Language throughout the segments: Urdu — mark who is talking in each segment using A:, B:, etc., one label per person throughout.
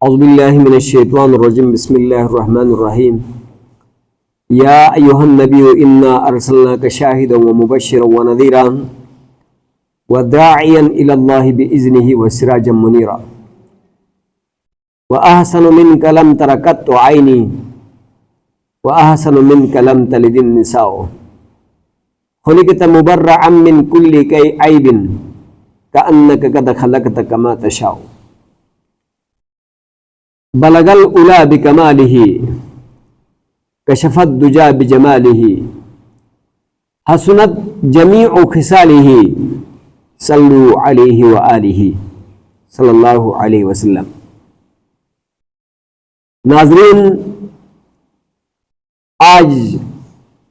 A: اعوذ باللہ من الشیطان الرجیم بسم اللہ الرحمن الرحیم یا ایہا النبی انا ارسلناک شاہدا ومبشرا ونذیرا وداعیا الی اللہ باذنہ وسراجا منیرا واحسن منک لم تر قط عینی واحسن منک لم تلد النساء خلقت مبرعا من کل عیب کأنک قد خلقت کما تشاء بلغ العلا بکمالہ کشف الدجا بجمالہ حسنت جمیع خصالہ صلو علیہ وآلہ صلی اللہ علیہ وسلم۔ ناظرین، آج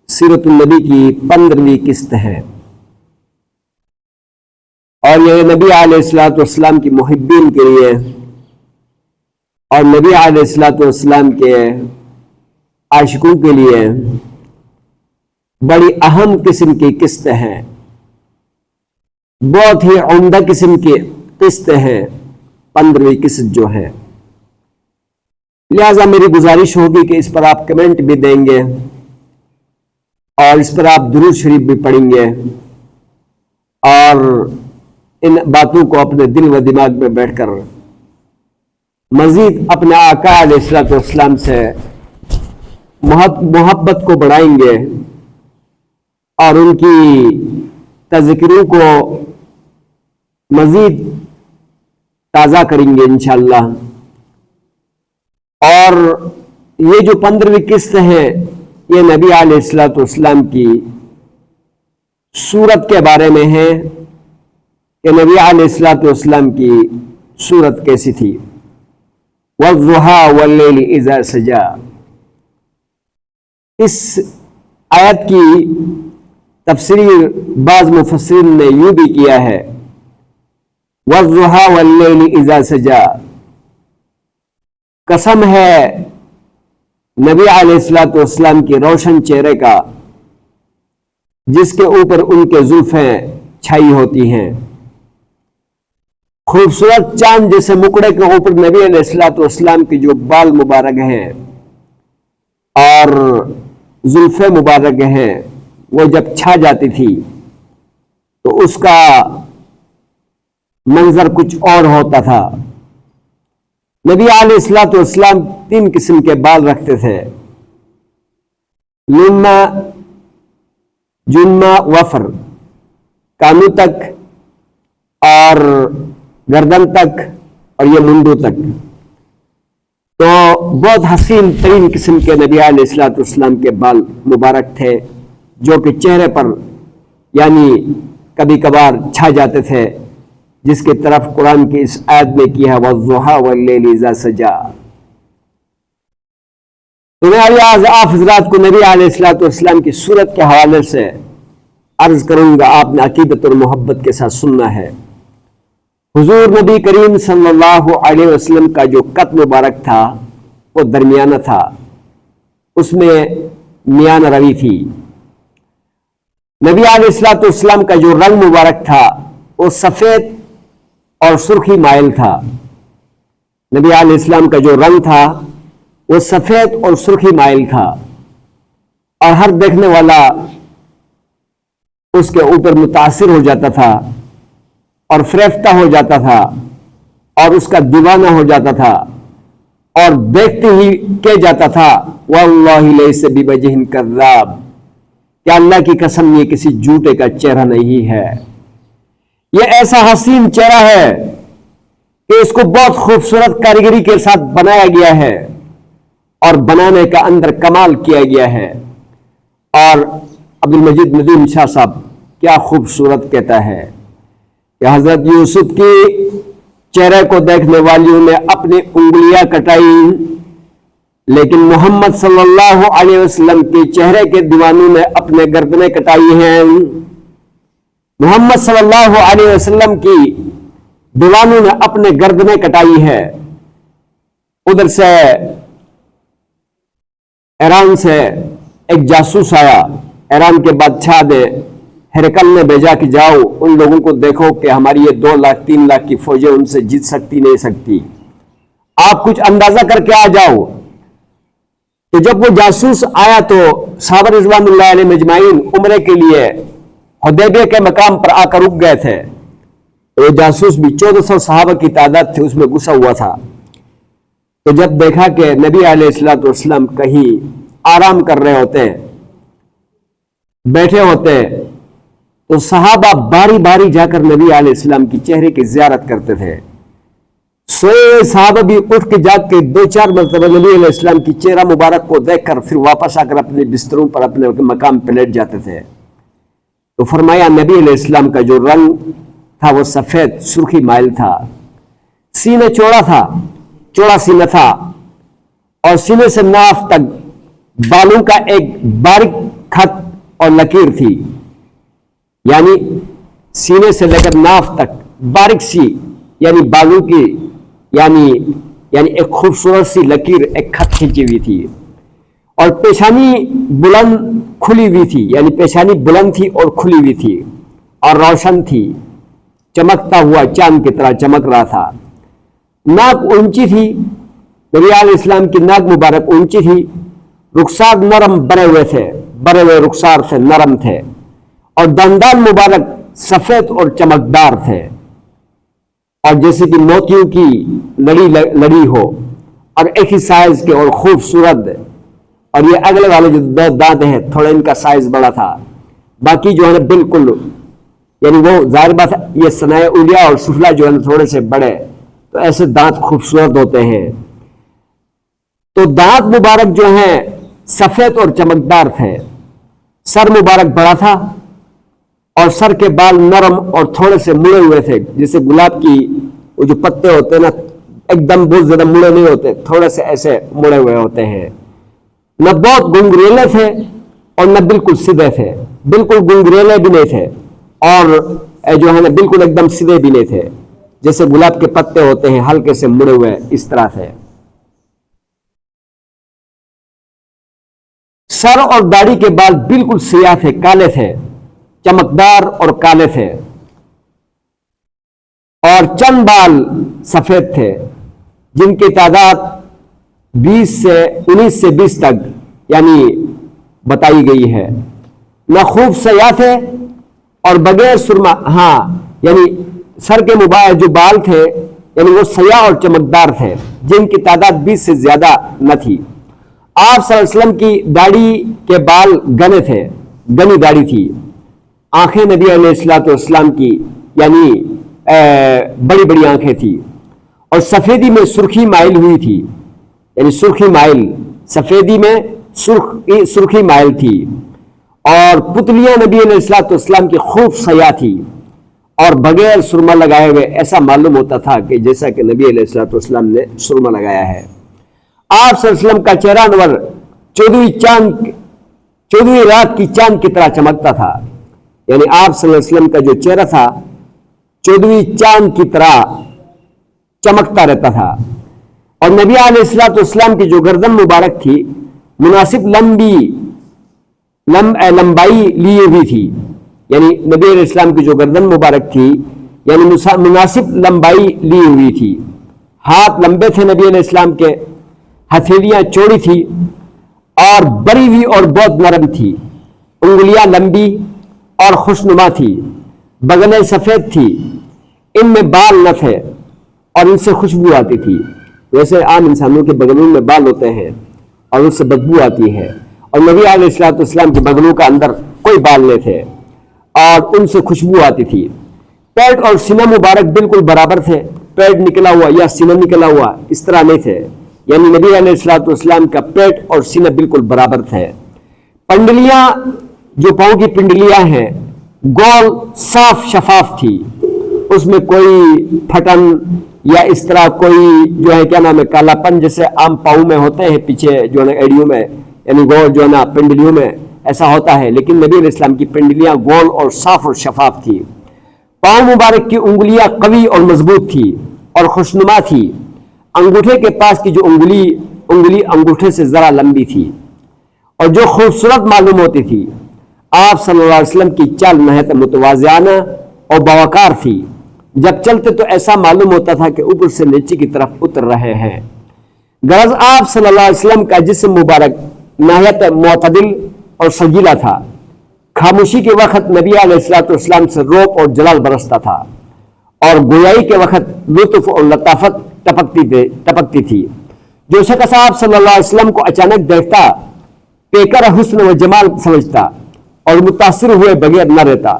A: سیرت النبی کی 15ویں قسط ہے اور یہ نبی علیہ السلام کی محبین کے لیے اور نبی علیہ السلام کے عاشقوں کے لیے بڑی اہم قسم کی قسط ہے، بہت ہی عمدہ قسم کی قسط ہے 15ویں قسط جو ہے۔ لہذا میری گزارش ہوگی کہ اس پر آپ کمنٹ بھی دیں گے اور اس پر آپ درود شریف بھی پڑھیں گے اور ان باتوں کو اپنے دل و دماغ میں بیٹھ کر مزید اپنے آقا علیہ السلام سے محبت کو بڑھائیں گے اور ان کی تذکروں کو مزید تازہ کریں گے انشاءاللہ۔ اور یہ جو 15ویں قسط ہے یہ نبی علیہ السلام کی صورت کے بارے میں ہے کہ نبی علیہ السلام کی صورت کیسی تھی۔ وَالضُّحَىٰ وَاللَّيْلِ إِذَا سَجَىٰ، اس آیت کی تفسیر بعض مفسرین نے یوں بھی کیا ہے، وَالضُّحَىٰ وَاللَّيْلِ إِذَا سَجَىٰ، قسم ہے نبی علیہ السلام کی روشن چہرے کا جس کے اوپر ان کے زلفیں چھائی ہوتی ہیں۔ خوبصورت چاند جیسے مکڑے کے اوپر نبی علیہ السلام کی جو بال مبارک ہیں اور زلفیں مبارک ہیں وہ جب چھا جاتی تھی تو اس کا منظر کچھ اور ہوتا تھا۔ نبی علیہ السلام 3 قسم کے بال رکھتے تھے، لما، جنما، وفر، کانوں تک اور گردن تک اور یہ منڈو تک۔ تو بہت حسین ترین قسم کے نبی علیہ السلام کے بال مبارک تھے جو کہ چہرے پر یعنی کبھی کبھار چھا جاتے تھے، جس کی طرف قرآن کی اس آیت میں کیا ہے وَالضُّحَىٰ وَاللَّيْلِ إِذَا سَجَىٰ۔ تو میں آج آپ حضرات کو نبی علیہ السلام کی صورت کے حوالے سے عرض کروں گا، آپ نے عقیدت اور محبت کے ساتھ سننا ہے۔ حضور نبی کریم صلی اللہ علیہ وسلم کا جو قد مبارک تھا وہ درمیانہ تھا، اس میں میانہ روی تھی۔ نبی علیہ السلام کا جو رنگ مبارک تھا وہ سفید اور سرخی مائل تھا۔ نبی علیہ السلام کا جو رنگ تھا وہ سفید اور سرخی مائل تھا اور ہر دیکھنے والا اس کے اوپر متاثر ہو جاتا تھا اور فریفتہ ہو جاتا تھا اور اس کا دیوانہ ہو جاتا تھا اور دیکھتے ہی کہہ جاتا تھا وَاللَّهِ لَيْسَ بِوَجْهٍ كَذَّابٍ، کہ اللہ کی قسم یہ کسی جھوٹے کا چہرہ نہیں ہے، یہ ایسا حسین چہرہ ہے کہ اس کو بہت خوبصورت کاریگری کے ساتھ بنایا گیا ہے اور بنانے کا اندر کمال کیا گیا ہے۔ اور عبدالمجید ندیم شاہ صاحب کیا خوبصورت کہتا ہے کہ حضرت یوسف کی چہرے کو دیکھنے والیوں نے اپنی انگلیاں کٹائی، لیکن محمد صلی اللہ علیہ وسلم کے چہرے کے دیوانوں نے اپنے گردنیں کٹائی ہیں۔ محمد صلی اللہ علیہ وسلم کی دیوانوں نے اپنے گردنیں کٹائی ہے۔ ادھر سے ایران سے ایک جاسوس آیا، ایران کے بادشاہ نے ہرقل نے بھیجا کہ جاؤ ان لوگوں کو دیکھو کہ ہماری یہ 2 لاکھ 3 لاکھ کی فوجیں ان سے جیت سکتی نہیں سکتی۔ آپ کچھ اندازہ کر کے آ جاؤ. تو جب وہ جاسوس آیا تو صحابہ رضوان اللہ علیہ مجمعین عمرے کے لیے حدیبیہ کے مقام پر آ کر رک گئے تھے. وہ جاسوس بھی 1400 صحابہ کی تعداد تھی، اس میں گھسا ہوا تھا. تو جب دیکھا کہ نبی علیہ الصلوۃ والسلام کہیں آرام کر رہے ہوتے، بیٹھے ہوتے، تو صحابہ باری باری جا کر نبی علیہ السلام کی چہرے کی زیارت کرتے تھے. سوئے صحابہ بھی اٹھ کے جاگ کے 2-4 مرتبہ نبی علیہ السلام کی چہرہ مبارک کو دیکھ کر پھر واپس آ کر اپنے بستروں پر اپنے مقام پہ لیٹ جاتے تھے. تو فرمایا نبی علیہ السلام کا جو رنگ تھا وہ سفید سرخی مائل تھا. سینہ چوڑا سینہ تھا، اور سینے سے ناف تک بالوں کا ایک باریک خط اور لکیر تھی. یعنی سینے سے لے کر ناف تک باریک سی، یعنی بالوں کی یعنی ایک خوبصورت سی لکیر، ایک خط کھینچی ہوئی تھی. اور پیشانی بلند کھلی ہوئی تھی، یعنی پیشانی بلند تھی اور کھلی ہوئی تھی اور روشن تھی، چمکتا ہوا چاند کی طرح چمک رہا تھا. ناک اونچی تھی، نبی علیہ السلام کی ناک مبارک اونچی تھی. رخسار نرم بنے ہوئے رخسار سے نرم تھے، اور دندان مبارک سفید اور چمکدار تھے، اور جیسے کہ موتیوں کی لڑی ہو، اور ایک ہی سائز کے اور خوبصورت. اور یہ اگلے والے جو 2 دانت ہیں تھوڑا ان کا سائز بڑا تھا، باقی جو ہے نا بالکل، یعنی وہ ظاہر بات ہے یہ ثنائے اولیاء اور سفلا جو ہے نا تھوڑے سے بڑے، تو ایسے دانت خوبصورت ہوتے ہیں. تو دانت مبارک جو ہیں سفید اور چمکدار تھے. سر مبارک بڑا تھا، اور سر کے بال نرم اور تھوڑے سے مڑے ہوئے تھے، جیسے گلاب کی وہ جو پتے ہوتے ہیں نا، ایک دم بہت زیادہ مڑے نہیں ہوتے، تھوڑے سے ایسے مڑے ہوئے ہوتے ہیں. نہ بہت گنگریلے تھے اور نہ بالکل سیدھے تھے، بالکل گنگریلے بھی نہیں تھے، اور جو ہے نا بالکل ایک دم سیدھے بھی نہیں تھے، جیسے گلاب کے پتے ہوتے ہیں ہلکے سے مڑے ہوئے، اس طرح تھے. سر اور داڑھی کے بال بالکل سیاہ تھے، کالے تھے، چمکدار اور کالے تھے، اور چند بال سفید تھے جن کی تعداد 19 سے 20 تک یعنی بتائی گئی ہے. نہ خوب سیاہ تھے اور بغیر سرما، ہاں یعنی سر کے مبارک جو بال تھے یعنی وہ سیاہ اور چمکدار تھے، جن کی تعداد 20 سے زیادہ نہ تھی. آپ صلی اللہ علیہ وسلم کی داڑھی کے بال گنے تھے، گنی داڑھی تھی. آنکھیں نبی علیہ الصلوۃ والسلام کی یعنی بڑی بڑی آنکھیں تھی، اور سفیدی میں سرخی مائل ہوئی تھی، یعنی سرخی مائل، سفیدی میں سرخی مائل تھی. اور پتلیاں نبی علیہ الصلوۃ والسلام کی خوب سیاہ تھی، اور بغیر سرما لگائے ہوئے ایسا معلوم ہوتا تھا کہ جیسا کہ نبی علیہ الصلوۃ والسلام نے سرما لگایا ہے. آپ صلی اللہ علیہ وسلم کا چہرہ انور 14ویں رات کی چاند کی طرح چمکتا تھا. یعنی آپ صلی اللہ علیہ وسلم کا جو چہرہ تھا 14ویں چاند کی طرح چمکتا رہتا تھا. اور نبی علیہ الصلوۃ والسلام کی جو گردن مبارک تھی مناسب لمبائی لی ہوئی تھی، یعنی نبی علیہ السلام کی جو گردن مبارک تھی یعنی مناسب لمبائی لی ہوئی تھی. ہاتھ لمبے تھے نبی علیہ السلام کے، ہتھیلیاں چوڑی تھی اور بری ہوئی اور بہت نرم تھی. انگلیاں لمبی اور خوشنما تھی، بغلیں سفید تھی، ان میں بال نہ تھے اور ان سے خوشبو آتی تھی. ویسے عام انسانوں کے بغلوں میں بال ہوتے ہیں اور ان سے بدبو آتی ہے، اور نبی علیہ الصلوۃ والسلام کے بغلوں کا اندر کوئی بال نہیں تھے اور ان سے خوشبو آتی تھی. پیٹ اور سینہ مبارک بالکل برابر تھے، پیٹ نکلا ہوا یا سینہ نکلا ہوا اس طرح نہیں تھے، یعنی نبی علیہ الصلوۃ والسلام کا پیٹ اور سینہ بالکل برابر تھے. پنڈلیاں جو پاؤں کی پنڈلیاں ہیں گول صاف شفاف تھی، اس میں کوئی پھٹن یا اس طرح کوئی جو ہے کیا نام ہے کالا پن جیسے عام پاؤں میں ہوتے ہیں پیچھے جو ہے ایڑیوں میں، یعنی گول جو ہے نا پنڈلیوں میں ایسا ہوتا ہے، لیکن نبی علیہ السلام کی پنڈلیاں گول اور صاف اور شفاف تھی. پاؤں مبارک کی انگلیاں قوی اور مضبوط تھی اور خوشنما تھی. انگوٹھے کے پاس کی جو انگلی انگوٹھے سے ذرا لمبی تھی اور جو خوبصورت معلوم ہوتی تھی. آپ صلی اللہ علیہ وسلم کی چال نہایت متوازیانہ اور باوقار تھی. جب چلتے تو ایسا معلوم ہوتا تھا کہ اوپر سے نیچے کی طرف اتر رہے ہیں۔ غرض آپ صلی اللہ علیہ وسلم کا جسم مبارک نہایت معتدل اور سجیلا تھا۔ خاموشی کے وقت نبی علیہ السلام سے روب اور جلال برستا تھا، اور گویائی کے وقت لطف اور لطافت ٹپکتی تھی۔ جو شخص آپ صلی اللہ علیہ وسلم کو اچانک دیکھتا پیکر حسن و جمال سمجھتا اور متاثر ہوئے بغیر نہ رہتا،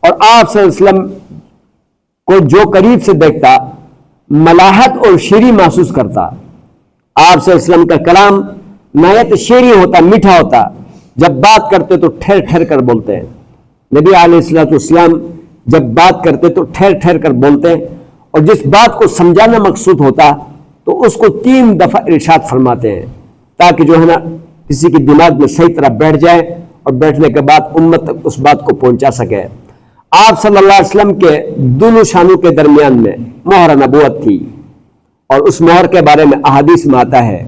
A: اور آپ صلی اللہ علیہ وسلم کو جو قریب سے دیکھتا ملاحت اور شیریں محسوس کرتا۔ آپ صلی اللہ علیہ وسلم کا کلام نہایت شیریں ہوتا، میٹھا ہوتا، جب بات کرتے تو ٹھہر ٹھہر کر بولتے ہیں۔ نبی علیہ السلام جب بات کرتے تو ٹھہر ٹھہر کر بولتے، اور جس بات کو سمجھانا مقصود ہوتا تو اس کو 3 دفعہ ارشاد فرماتے ہیں، تاکہ جو ہے نا کسی کے دماغ میں صحیح طرح بیٹھ جائے اور بیٹھنے کے بعد امت تک اس بات کو پہنچا سکے۔ آپ صلی اللہ علیہ وسلم کے دونوں شانوں کے درمیان میں مہر نبوت تھی، اور اس مہر کے بارے میں احادیث میں آتا ہے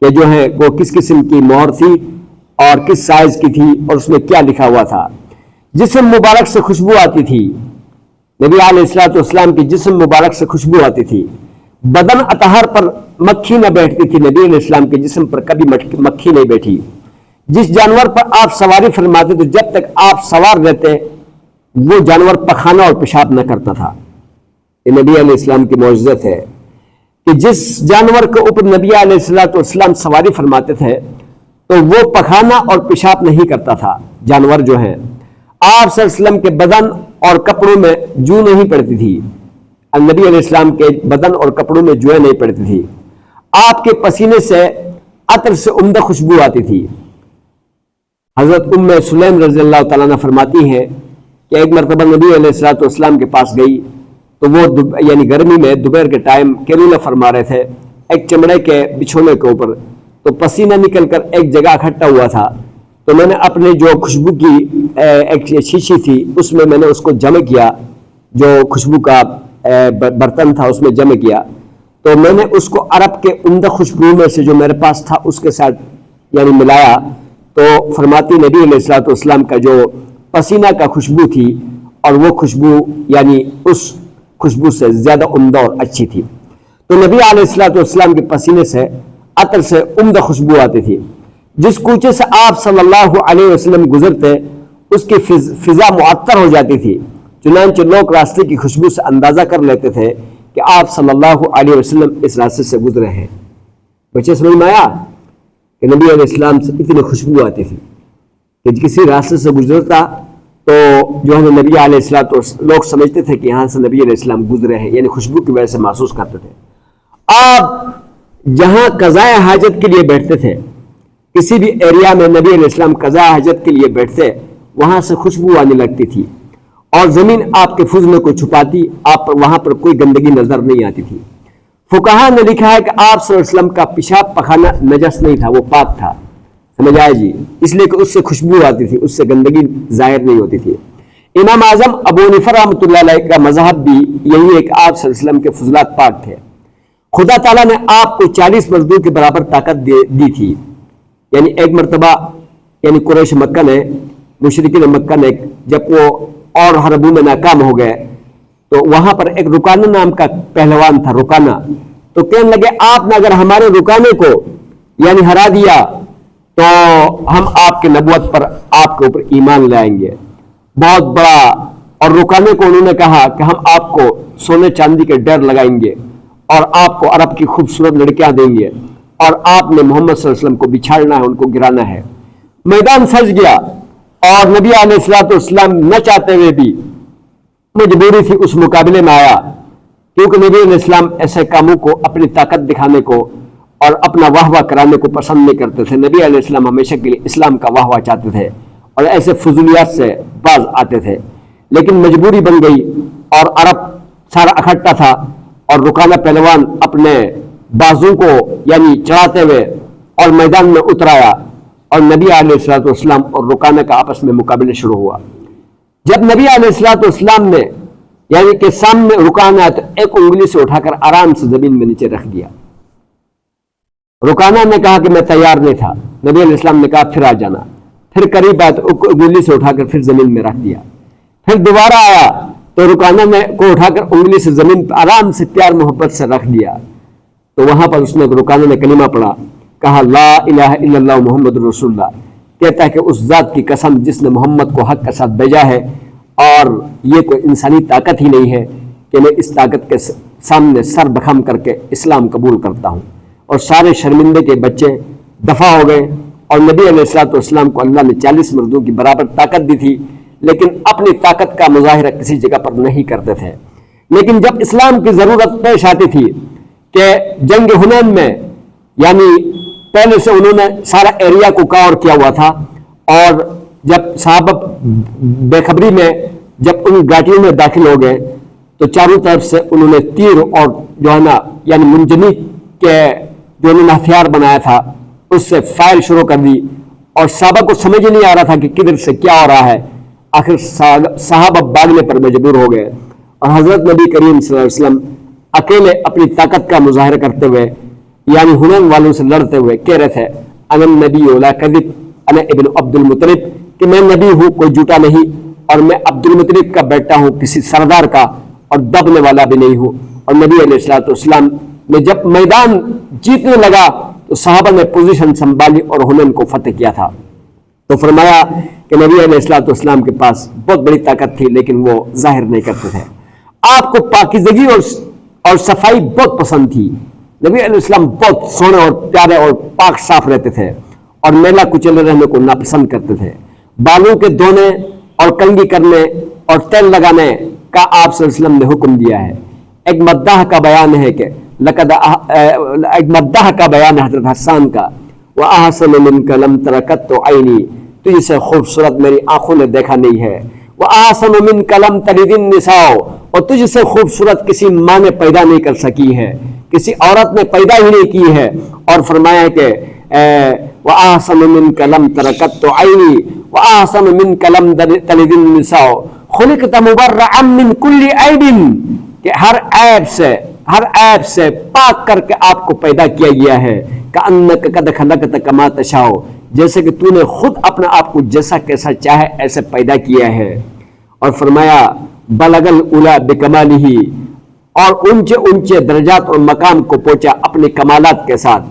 A: کہ جو ہے وہ کس قسم کی مہر تھی اور کس سائز کی تھی، اور اس میں کیا لکھا ہوا تھا۔ جسم مبارک سے خوشبو آتی تھی، نبی علیہ السلام کی جسم مبارک سے خوشبو آتی تھی۔ بدن اطہار پر مکھی نہ بیٹھتی تھی، نبی علیہ السلام کے جسم پر کبھی مکھی نہیں بیٹھی۔ جس جانور پر آپ سواری فرماتے تو جب تک آپ سوار رہتے وہ جانور پخانہ اور پیشاب نہ کرتا تھا۔ یہ نبی علیہ السلام کی معجزت ہے کہ جس جانور کے اوپر نبی علیہ السلام سواری فرماتے تھے تو وہ پخانہ اور پیشاب نہیں کرتا تھا۔ جانور جو ہیں آپ صلی اللہ علیہ وسلم کے بدن اور کپڑوں میں جو نہیں پڑتی تھی، نبی علیہ السلام کے بدن اور کپڑوں میں جوئیں نہیں پڑتی تھی۔ آپ کے پسینے سے عطر سے عمدہ خوشبو آتی تھی۔ حضرت ام سلیم رضی اللہ تعالیٰ عنہ فرماتی ہیں کہ ایک مرتبہ نبی علیہ السلام کے پاس گئی تو وہ یعنی گرمی میں دوپہر کے ٹائم کیلولہ فرما رہے تھے ایک چمڑے کے بچھونے کے اوپر، تو پسینہ نکل کر ایک جگہ اکٹھا ہوا تھا، تو میں نے اپنے جو خوشبو کی ایک شیشی تھی اس میں نے اس کو جمع کیا، جو خوشبو کا برتن تھا اس میں جمع کیا، تو میں نے اس کو عرب کے عمدہ خوشبو میں سے جو میرے پاس تھا اس کے ساتھ یعنی ملایا، تو فرماتی نبی علیہ السلام کا جو پسینہ کا خوشبو تھی اور وہ خوشبو یعنی اس خوشبو سے زیادہ عمدہ اور اچھی تھی۔ تو نبی علیہ السلام کے پسینے سے عطر سے عمدہ خوشبو آتی تھی۔ جس کوچے سے آپ صلی اللہ علیہ وسلم گزرتے اس کی فضا معطر ہو جاتی تھی، چنانچہ لوگ راستے کی خوشبو سے اندازہ کر لیتے تھے کہ آپ صلی اللہ علیہ وسلم اس راستے سے گزرے ہیں۔ بچے سمجھ میں آیا کہ نبی علیہ السلام سے اتنی خوشبو آتی تھی کہ کسی راستے سے گزرتا تو جو ہے نبی علیہ السلام لوگ سمجھتے تھے کہ یہاں سے نبی علیہ السلام گزرے ہیں، یعنی خوشبو کی وجہ سے محسوس کرتے تھے۔ آپ جہاں قضاء حاجت کے لیے بیٹھتے تھے، کسی بھی ایریا میں نبی علیہ السلام قضاء حاجت کے لیے بیٹھتے وہاں سے خوشبو آنے لگتی تھی، اور زمین آپ کے فضلے کو چھپاتی، آپ پر وہاں پر کوئی گندگی نظر نہیں آتی تھی۔ فقہا نے لکھا ہے کہ آپ صلی اللہ علیہ وسلم کا پیشاب پخانا نجس نہیں تھا، وہ پاک تھا، سمجھ آئے جی، اس لیے کہ اس سے خوشبو آتی تھی، اس سے گندگی ظاہر نہیں ہوتی تھی۔ امام اعظم ابو حنیفہ رحمۃ اللہ علیہ کا مذہب بھی یہی ہے کہ آپ صلی اللہ علیہ وسلم کے فضلات پاک تھے۔ خدا تعالیٰ نے آپ کو 40 مزدور کے برابر طاقت دی تھی، یعنی ایک مرتبہ یعنی قریش مکہ نے مشرکین مکہ نے جب وہ اور حربوں میں ناکام ہو گئے تو وہاں پر ایک رکانہ نام کا پہلوان تھا، رکانہ، تو کہنے لگے آپ نے اگر ہمارے رکانے کو یعنی ہرا دیا تو ہم آپ کے نبوت پر آپ کے اوپر ایمان لائیں گے، بہت بڑا، اور رکانے کو انہوں نے کہا کہ ہم آپ کو سونے چاندی کے ڈیر لگائیں گے اور آپ کو عرب کی خوبصورت لڑکیاں دیں گے، اور آپ نے محمد صلی اللہ علیہ وسلم کو بچھاڑنا ہے، ان کو گرانا ہے۔ میدان سج گیا، اور نبی علیہ السلام نہ چاہتے ہوئے بھی مجبوری تھی اس مقابلے میں آیا، کیونکہ نبی علیہ السلام ایسے کاموں کو اپنی طاقت دکھانے کو اور اپنا واہ واہ کرانے کو پسند نہیں کرتے تھے۔ نبی علیہ السلام ہمیشہ کے لیے اسلام کا واہ واہ چاہتے تھے اور ایسے فضولیات سے باز آتے تھے، لیکن مجبوری بن گئی اور عرب سارا اکٹھا تھا، اور رکانہ پہلوان اپنے بازو کو یعنی چڑھاتے ہوئے اور میدان میں اترایا، اور نبی علیہ السلام اور رکانہ کا آپس میں مقابلہ شروع ہوا۔ جب نبی علیہ السلام نے یعنی کہ سامنے رکانہ تو ایک انگلی سے اٹھا کر آرام سے زمین میں نیچے رکھ دیا۔ رکانہ نے کہا کہ میں تیار نہیں تھا، نبی علیہ السلام نے کہا پھر آ جانا، پھر قریب آیا تو انگلی سے اٹھا کر پھر زمین میں رکھ دیا، پھر دوبارہ آیا تو رکانہ نے کو اٹھا کر انگلی سے زمین پر آرام سے پیار محبت سے رکھ دیا. تو وہاں پر اس نے رکانہ نے کلمہ پڑھا, کہا لا الہ الا اللہ محمد رسول اللہ. کہتا ہے کہ اس ذات کی قسم جس نے محمد کو حق کے ساتھ بھیجا ہے, اور یہ کوئی انسانی طاقت ہی نہیں ہے کہ میں اس طاقت کے سامنے سر بخم کر کے اسلام قبول کرتا ہوں. اور سارے شرمندے کے بچے دفع ہو گئے. اور نبی علیہ الصلوۃ والسلام کو اللہ نے 40 مردوں کی برابر طاقت دی تھی, لیکن اپنی طاقت کا مظاہرہ کسی جگہ پر نہیں کرتے تھے. لیکن جب اسلام کی ضرورت پیش آتی تھی کہ جنگ حنین میں, یعنی پہلے سے انہوں نے سارا ایریا کو کور کیا ہوا تھا, اور جب صحابہ بے خبری میں جب ان گھاٹیوں میں داخل ہو گئے تو چاروں طرف سے انہوں نے تیر اور جو ہے نا یعنی منجنیق کے جو انہوں نے ہتھیار بنایا تھا اس سے فائر شروع کر دی, اور صحابہ کو سمجھ نہیں آ رہا تھا کہ کدھر سے کیا ہو رہا ہے. آخر صحابہ بھاگنے پر مجبور ہو گئے, اور حضرت نبی کریم صلی اللہ علیہ وسلم اکیلے اپنی طاقت کا مظاہرہ کرتے ہوئے یعنی حنین والوں سے لڑتے ہوئے کہہ رہے تھے انا النبی لا کذب انا ابن عبد المطلب, کہ میں نبی ہوں کوئی جھوٹا نہیں, اور میں عبد المطلب کا بیٹا ہوں کسی سردار کا, اور دبنے والا بھی نہیں ہوں. اور نبی علیہ الصلوۃ والسلام نے جب میدان جیتنے لگا تو صحابہ نے پوزیشن سنبھالی اور حنین کو فتح کیا تھا. تو فرمایا کہ نبی علیہ الصلوۃ والسلام کے پاس بہت بڑی طاقت تھی لیکن وہ ظاہر نہیں کرتے تھے. آپ کو پاکیزگی اور صفائی بہت پسند تھی. نبی علیہ السلام بہت سونے اور پیارے اور پاک صاف رہتے تھے, اور میلا کچلے رہنے کو ناپسند کرتے تھے. بالوں کے دھونے اور کنگھی کرنے اور تیل لگانے کا آپ صلی اللہ علیہ وسلم نے حکم دیا ہے. ایک مداح کا بیان ہے کہ ایک مداح کا بیان حضرت حسان کا, وَأَحْسَنُ مِنْكَ لَمْ تَرَ قَطُّ عَيْنِي, تجھ سے خوبصورت میری آنکھوں نے دیکھا نہیں ہے. وَأَحْسَنُ مِنْكَ لَمْ تَلِدِ النِّسَاءُ, اور تجھ سے خوبصورت کسی ماں نے پیدا نہیں کر سکی ہے, کسی عورت نے پیدا ہی نہیں کی ہے. اور فرمایا کہ وَأَحْسَنُ مِنْكَ لَمْ تَرَ قَطُّ عَيْنِي وَأَحْسَنُ مِنْكَ لَمْ تَلِدِ النِّسَاءُ خُلِقْتَ مُبَرَّعًا مِنْ كُلِّ عَيْبٍ, کہ ہر عیب سے پاک کر کے آپ کو پیدا کیا گیا ہے. کأنک قد خلقت کما تشاء, جیسے کہ تو نے خود اپنا آپ کو جیسا کیسا چاہے ایسے پیدا کیا ہے. اور فرمایا بلغ العلا بکمالہ, اور اونچے اونچے درجات اور مقام کو پہنچا اپنے کمالات کے ساتھ.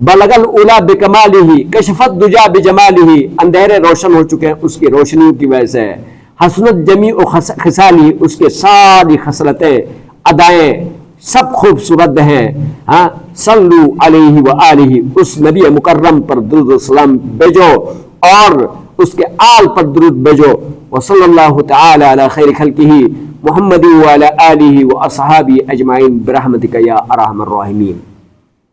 A: بلغ العلا بکمالہ کشف الدجی بجمالہ, اندھیرے روشن ہو چکے ہیں اس کی روشنی کی وجہ سے. حسنت جمیع خصالہ, اس کے ساری خصلتیں ادائیں سب خوبصورت ہیں. ہاں صلو علیہ وآلہ, اس نبی مکرم پر درود و سلام بھیجو اور اس کے آل پر درود بھیجو. وصلی اللہ تعالی علی خیر خلقہ محمد وعلی آلہ واصحابہ اجمعین برحمتک یا ارحم الراحمین.